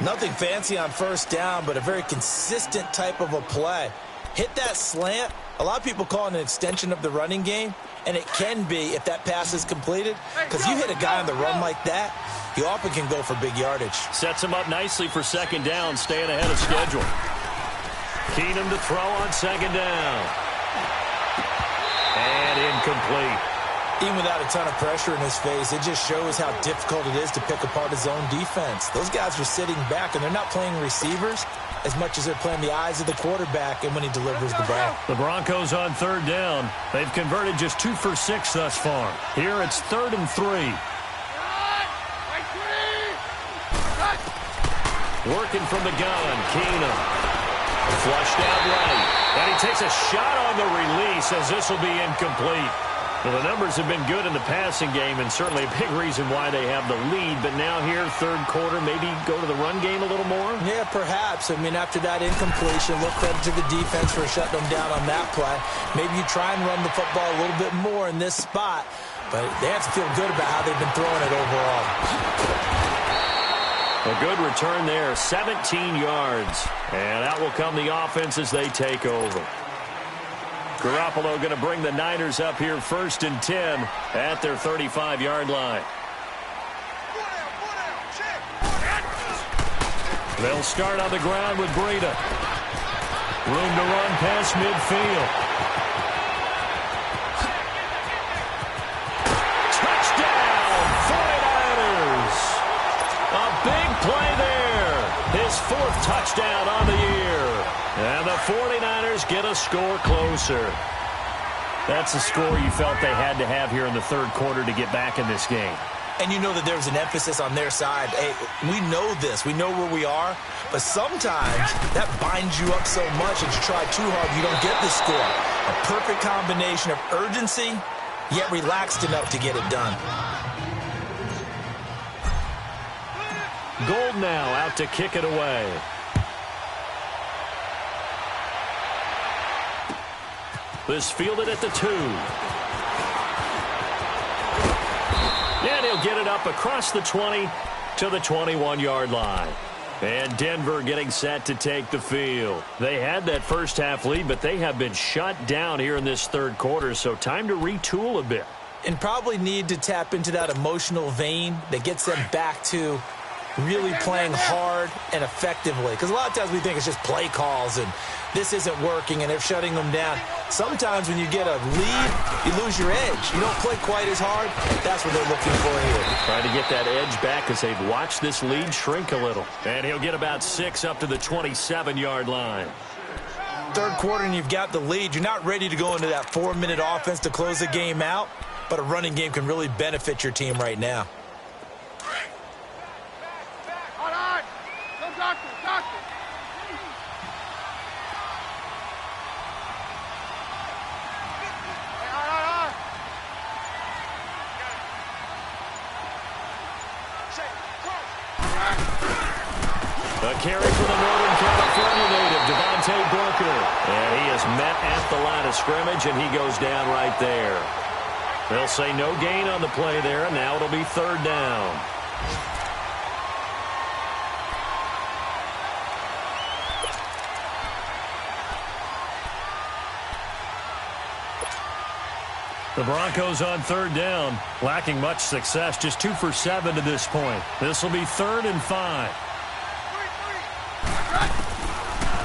Nothing fancy on 1st down, but a very consistent type of a play. Hit that slant. A lot of people call it an extension of the running game, and it can be if that pass is completed, because you hit a guy on the run like that, you often can go for big yardage. Sets him up nicely for 2nd down, staying ahead of schedule. Keenum to throw on 2nd down. And incomplete. Even without a ton of pressure in his face, it just shows how difficult it is to pick apart his own defense. Those guys are sitting back, and they're not playing receivers as much as they're playing the eyes of the quarterback and when he delivers the ball. The Broncos on 3rd down. They've converted just 2 for 6 thus far. Here it's 3rd and 3. Working from the gun, Keenum. Flushed out right. And he takes a shot on the release as this will be incomplete. Well, the numbers have been good in the passing game and certainly a big reason why they have the lead. But now here, 3rd quarter, maybe go to the run game a little more? Yeah, perhaps. I mean, after that incompletion, look, credit to the defense for shutting them down on that play. Maybe you try and run the football a little bit more in this spot. But they have to feel good about how they've been throwing it overall. A good return there, 17 yards. And out will come the offense as they take over. Garoppolo going to bring the Niners up here 1st and 10 at their 35-yard line. They'll start on the ground with Breida. Room to run past midfield. Touchdown, 49ers. A big play there. His 4th touchdown on the year. And the 49ers get a score closer. That's a score you felt they had to have here in the 3rd quarter to get back in this game. And you know that there was an emphasis on their side. Hey, we know this. We know where we are. But sometimes that binds you up so much that you try too hard, you don't get the score. A perfect combination of urgency, yet relaxed enough to get it done. Gold now out to kick it away. This fielded at the 2. And he'll get it up across the 20 to the 21-yard line. And Denver getting set to take the field. They had that first half lead, but they have been shut down here in this 3rd quarter, so time to retool a bit. And probably need to tap into that emotional vein that gets them back to really playing hard and effectively. Because a lot of times we think it's just play calls and this isn't working and they're shutting them down. Sometimes when you get a lead, you lose your edge. You don't play quite as hard. That's what they're looking for here. Trying to get that edge back as they've watched this lead shrink a little. And he'll get about 6 up to the 27-yard line. 3rd quarter and you've got the lead. You're not ready to go into that 4-minute offense to close the game out, but a running game can really benefit your team right now. A carry for the Northern California native, Devontae Booker. And he is met at the line of scrimmage, and he goes down right there. They'll say no gain on the play there, and now it'll be 3rd down. The Broncos on 3rd down, lacking much success, just 2 for 7 to this point. This will be 3rd and 5.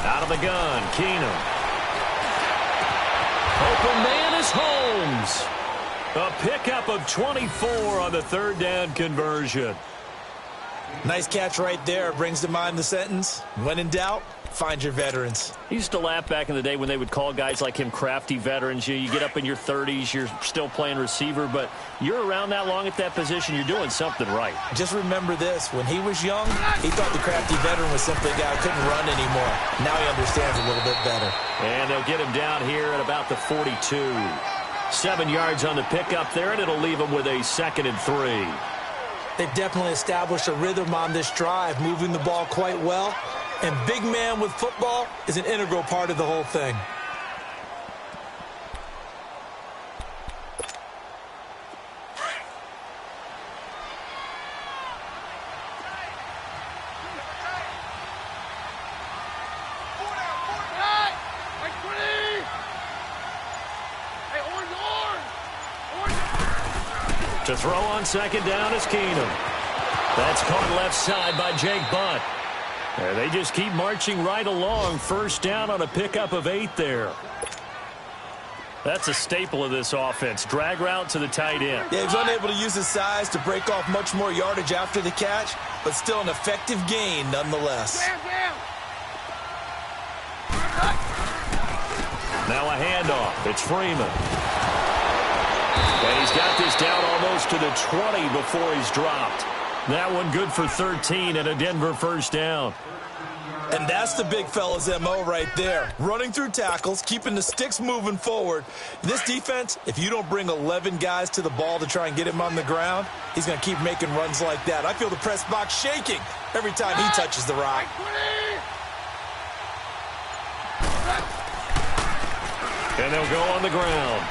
Out of the gun, Keenum. Open man is Holmes. A pickup of 24 on the 3rd down conversion. Nice catch right there. Brings to mind the sentence, when in doubt, find your veterans. He used to laugh back in the day when they would call guys like him crafty veterans. You get up in your 30s, you're still playing receiver, but you're around that long at that position, you're doing something right. Just remember this. When he was young, he thought the crafty veteran was simply a guy who couldn't run anymore. Now he understands a little bit better. And they'll get him down here at about the 42. 7 yards on the pickup there, and it'll leave him with a 2nd and 3. They've definitely established a rhythm on this drive, moving the ball quite well. And big man with football is an integral part of the whole thing. To throw on 2nd down is Keenum. That's caught left side by Jake Butt. And they just keep marching right along. 1st down on a pickup of 8 there. That's a staple of this offense. Drag route to the tight end. Yeah, he's unable to use his size to break off much more yardage after the catch, but still an effective gain nonetheless. Now a handoff. It's Freeman. And he's got this down almost to the 20 before he's dropped. That one good for 13 and a Denver 1st down. And that's the big fella's MO right there. Running through tackles, keeping the sticks moving forward. This defense, if you don't bring 11 guys to the ball to try and get him on the ground, he's going to keep making runs like that. I feel the press box shaking every time he touches the rock. And they'll go on the ground.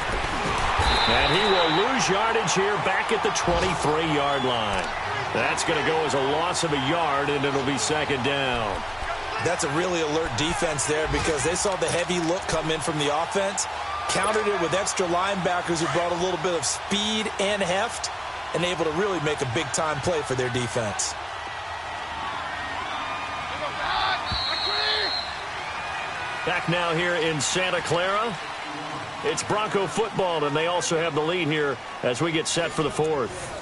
And he will lose yardage here back at the 23-yard line. That's going to go as a loss of a yard, and it'll be 2nd down. That's a really alert defense there because they saw the heavy look come in from the offense, countered it with extra linebackers who brought a little bit of speed and heft, and able to really make a big-time play for their defense. Back now here in Santa Clara. It's Bronco football, and they also have the lead here as we get set for the 4th.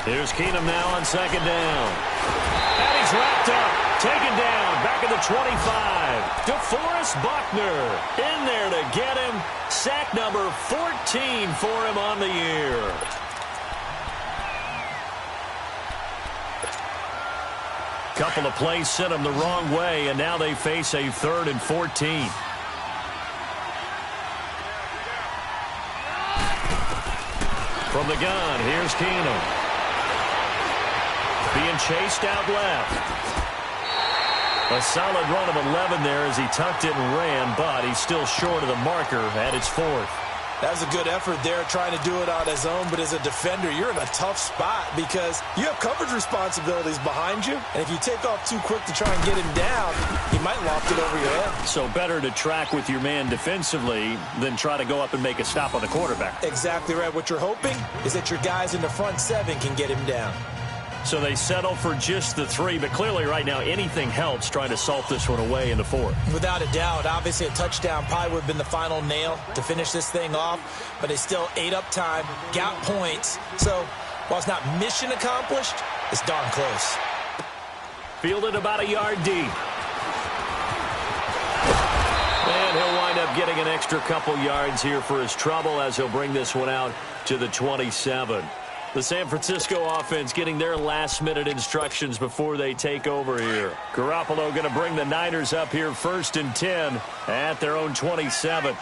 Here's Keenum now on 2nd down. And he's wrapped up, taken down, back at the 25. DeForest Buckner in there to get him. Sack number 14 for him on the year. Couple of plays sent him the wrong way, and now they face a 3rd and 14. From the gun, here's Keenum. Being chased out left. A solid run of 11 there as he tucked it and ran, but he's still short of the marker at its 4th. That was a good effort there trying to do it on his own, but as a defender, you're in a tough spot because you have coverage responsibilities behind you, and if you take off too quick to try and get him down, he might loft it over your head. So better to track with your man defensively than try to go up and make a stop on the quarterback. Exactly right. What you're hoping is that your guys in the front 7 can get him down. So they settle for just the 3, but clearly right now anything helps trying to salt this one away in the 4th. Without a doubt, obviously a touchdown probably would have been the final nail to finish this thing off, but they still ate up time, got points. So while it's not mission accomplished, it's darn close. Fielded about a yard deep. And he'll wind up getting an extra couple yards here for his trouble as he'll bring this one out to the 27. The San Francisco offense getting their last-minute instructions before they take over here. Garoppolo going to bring the Niners up here 1st and 10 at their own 27.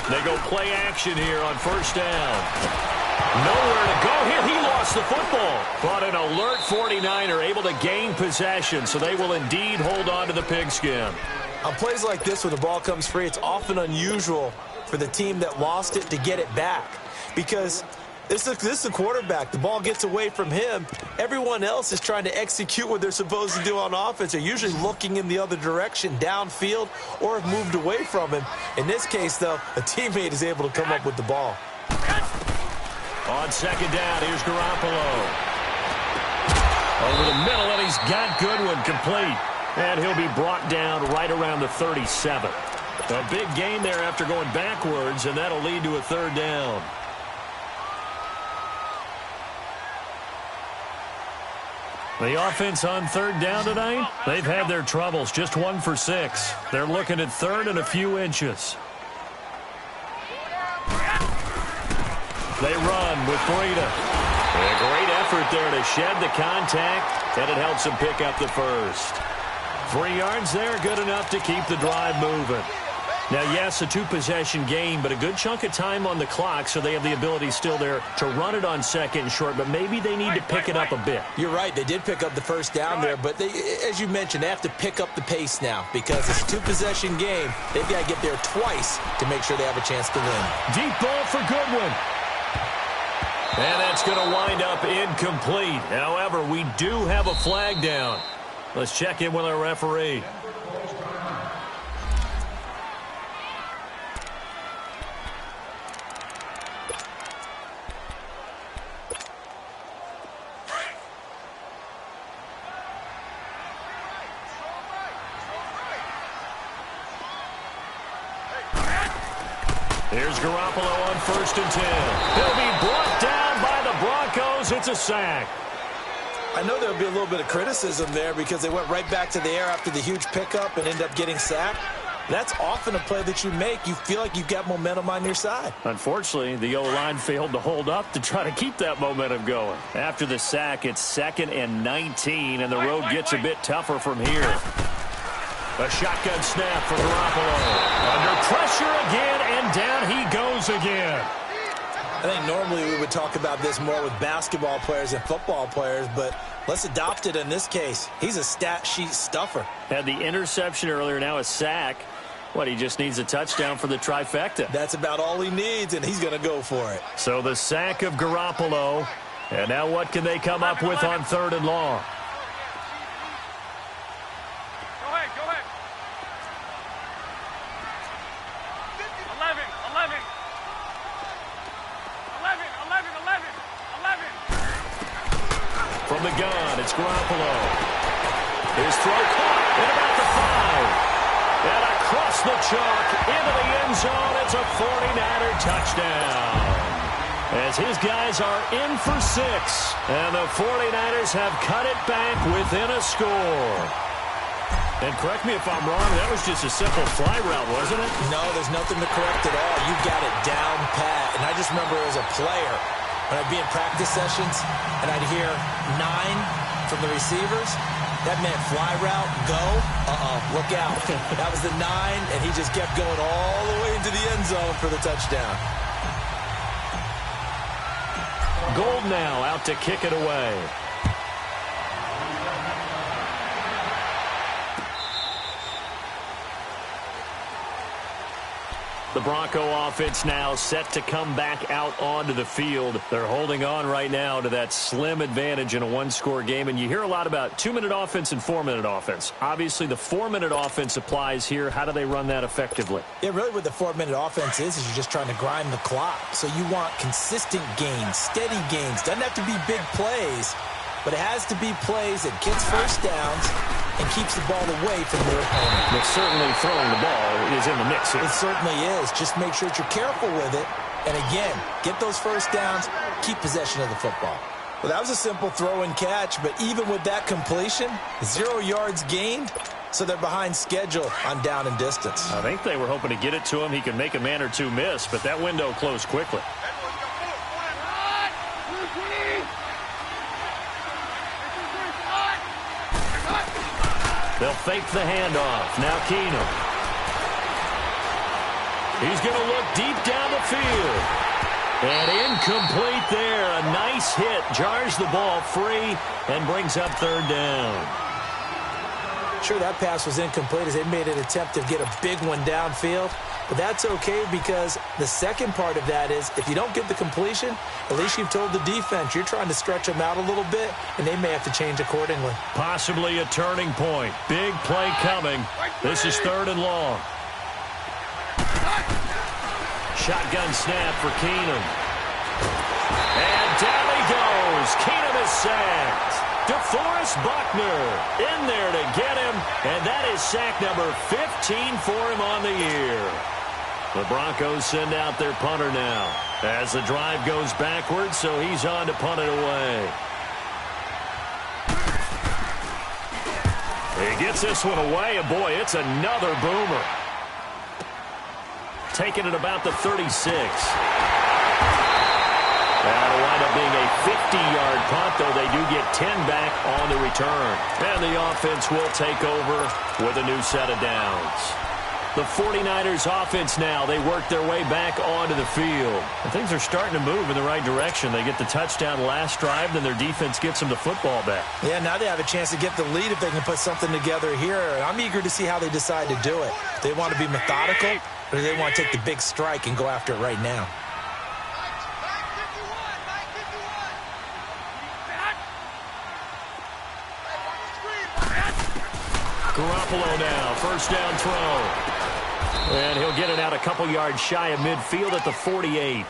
They go play action here on 1st down. Nowhere to go here. He lost the football. But an alert 49er able to gain possession, so they will indeed hold on to the pigskin. On plays like this, when the ball comes free, it's often unusual for the team that lost it to get it back. Because this is a quarterback. The ball gets away from him. Everyone else is trying to execute what they're supposed to do on offense. They're usually looking in the other direction, downfield, or have moved away from him. In this case, though, a teammate is able to come up with the ball. On second down, here's Garoppolo. Over the middle, and he's got Goodwin complete. And he'll be brought down right around the 37. A big gain there after going backwards, and that'll lead to a third down. The offense on third down tonight, they've had their troubles, just 1 for 6. They're looking at third and a few inches. They run with Breida. A great effort there to shed the contact, and it helps them pick up the first. 3 yards there, good enough to keep the drive moving. Now, yes, a 2-possession game, but a good chunk of time on the clock, so they have the ability still there to run it on second and short, but maybe they need to pick it up a bit. You're right. They did pick up the first down there, but they, as you mentioned, they have to pick up the pace now because it's a 2-possession game. They've got to get there twice to make sure they have a chance to win. Deep ball for Goodwin. And that's going to wind up incomplete. However, we do have a flag down. Let's check in with our referee. Here's Garoppolo on 1st and 10. He'll be brought down by the Broncos. It's a sack. I know there'll be a little bit of criticism there because they went right back to the air after the huge pickup and ended up getting sacked. That's often a play that you make. You feel like you've got momentum on your side. Unfortunately, the O-line failed to hold up to try to keep that momentum going. After the sack, it's 2nd and 19, and the road gets a bit tougher from here. A shotgun snap for Garoppolo. Under pressure again, and down he goes again. I think normally we would talk about this more with basketball players and football players, but let's adopt it in this case. He's a stat sheet stuffer. Had the interception earlier, now a sack. What, he just needs a touchdown for the trifecta. That's about all he needs, and he's going to go for it. So the sack of Garoppolo. And now what can they come up with on 3rd and long? Go ahead. 11. From the gun, it's Garoppolo. His throw caught at about the 5. And across the chalk into the end zone. It's a 49er touchdown. As his guys are in for 6. And the 49ers have cut it back within a score. And correct me if I'm wrong, that was just a simple fly route, wasn't it? No, there's nothing to correct at all. You got it down pat. And I just remember as a player, when I'd be in practice sessions and I'd hear 9 from the receivers, that meant fly route, go, look out. That was the 9, and he just kept going all the way into the end zone for the touchdown. Gold now out to kick it away. The Bronco offense now set to come back out onto the field. They're holding on right now to that slim advantage in a 1-score game. And you hear a lot about 2-minute offense and 4-minute offense. Obviously, the 4-minute offense applies here. How do they run that effectively? Yeah, really what the 4-minute offense is you're just trying to grind the clock. So you want consistent gains, steady gains. Doesn't have to be big plays, but it has to be plays that gets first downs and keeps the ball away from your opponent. But certainly throwing the ball is in the mix here. It certainly is. Just make sure that you're careful with it. And again, get those first downs, keep possession of the football. Well, that was a simple throw and catch, but even with that completion, 0 yards gained, so they're behind schedule on down and distance. I think they were hoping to get it to him. He could make a man or two miss, but that window closed quickly. They'll fake the handoff. Now Keenum. He's going to look deep down the field. And incomplete there. A nice hit. Jars the ball free and brings up 3rd down. Sure, that pass was incomplete as they made an attempt to get a big one downfield. But that's okay because the second part of that is if you don't get the completion, at least you've told the defense you're trying to stretch them out a little bit, and they may have to change accordingly. Possibly a turning point. Big play coming. This is 3rd and long. Shotgun snap for Keenum. And down he goes. Keenum is sacked. DeForest Buckner in there to get him, and that is sack number 15 for him on the year. The Broncos send out their punter now as the drive goes backwards, so he's on to punt it away. He gets this one away, and boy, it's another boomer. Taking it about the 36. That'll wind up being a 50-yard punt, though they do get 10 back on the return. And the offense will take over with a new set of downs. The 49ers offense now, they work their way back onto the field. And things are starting to move in the right direction. They get the touchdown last drive, then their defense gets them the football back. Yeah, now they have a chance to get the lead if they can put something together here. And I'm eager to see how they decide to do it. They want to be methodical, or do they want to take the big strike and go after it right now? Garoppolo now, first down throw. And he'll get it out a couple yards shy of midfield at the 48.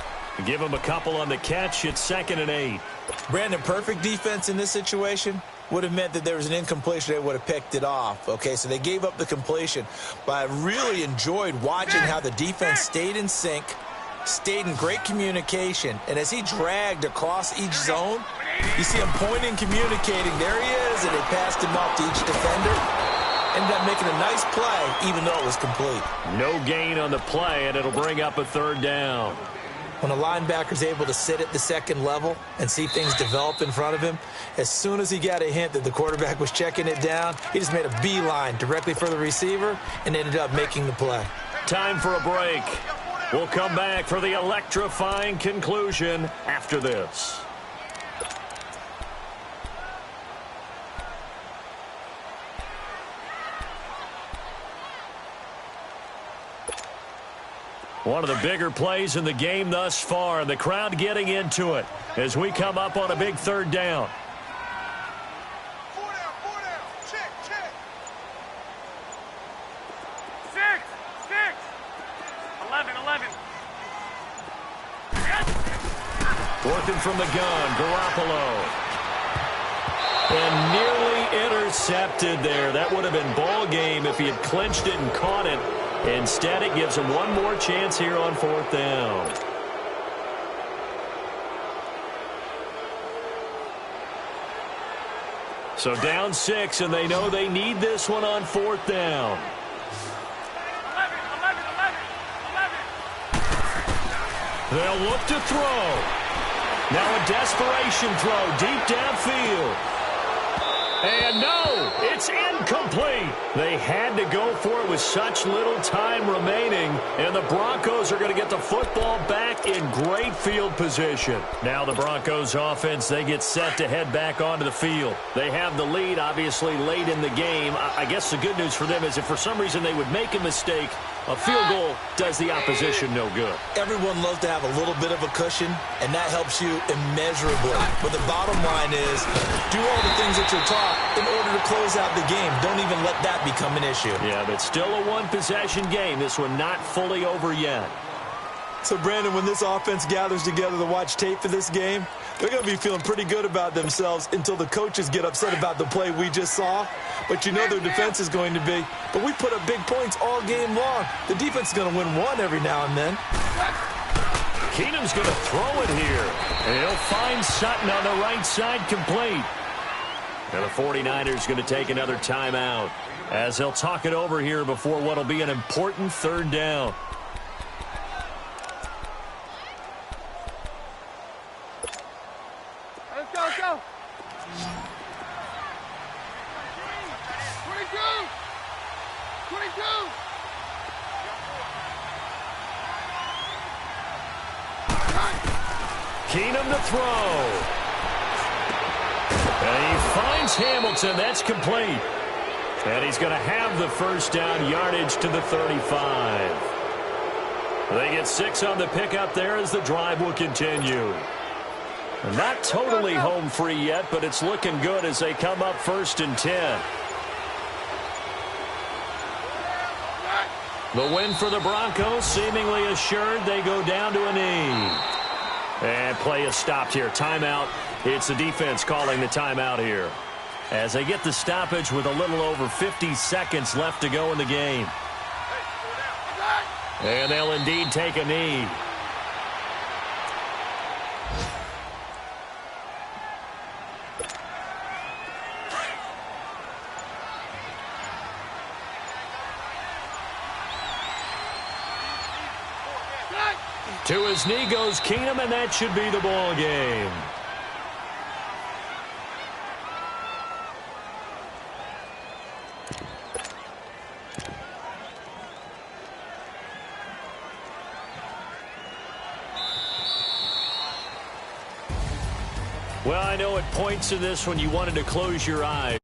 Give him a couple on the catch. It's 2nd and 8. Brandon, perfect defense in this situation would have meant that there was an incompletion. They would have picked it off. Okay, so they gave up the completion. But I really enjoyed watching how the defense stayed in sync, stayed in great communication. And as he dragged across each zone, you see him pointing, communicating. There he is, and they passed him off to each defender. Ended up making a nice play, even though it was complete. No gain on the play, and it'll bring up a 3rd down. When a linebacker's able to sit at the second level and see things develop in front of him, as soon as he got a hint that the quarterback was checking it down, he just made a beeline directly for the receiver and ended up making the play. Time for a break. We'll come back for the electrifying conclusion after this. One of the bigger plays in the game thus far, and the crowd getting into it as we come up on a big 3rd down. 4 down. Check. 6. 11. Working from the gun, Garoppolo. And nearly intercepted there. That would have been ball game if he had clinched it and caught it. Instead, it gives him one more chance here on 4th down. So down 6, and they know they need this one on 4th down. 11. They'll look to throw. Now a desperation throw deep downfield. And no, it's incomplete. They had to go for it with such little time remaining, and the Broncos are going to get the football back in great field position. Now the Broncos offense, they get set to head back onto the field. They have the lead, obviously, late in the game. I guess the good news for them is if for some reason they would make a mistake, a field goal does the opposition no good. Everyone loves to have a little bit of a cushion, and that helps you immeasurably. But the bottom line is, do all the things that you're taught in order to close out the game. Don't even let that become an issue. Yeah, but still a one-possession game. This one not fully over yet. So, Brandon, when this offense gathers together to watch tape for this game, they're going to be feeling pretty good about themselves until the coaches get upset about the play we just saw. But you know their defense is going to be. But we put up big points all game long. The defense is going to win one every now and then. Keenum's going to throw it here. And he'll find Sutton on the right side complete. And the 49ers going to take another timeout as they'll talk it over here before what will be an important 3rd down. Let's go. 22. Keenum to throw. And he finds Hamilton. That's complete. And he's going to have the first down, yardage to the 35. They get 6 on the pickup there as the drive will continue. Not totally home free yet, but it's looking good as they come up 1st and 10. The win for the Broncos seemingly assured. They go down to a knee. And play is stopped here. Timeout. It's the defense calling the timeout here, as they get the stoppage with a little over 50 seconds left to go in the game. And they'll indeed take a knee. To his knee goes Keenum, and that should be the ball game. Well, I know at points in this when you wanted to close your eyes.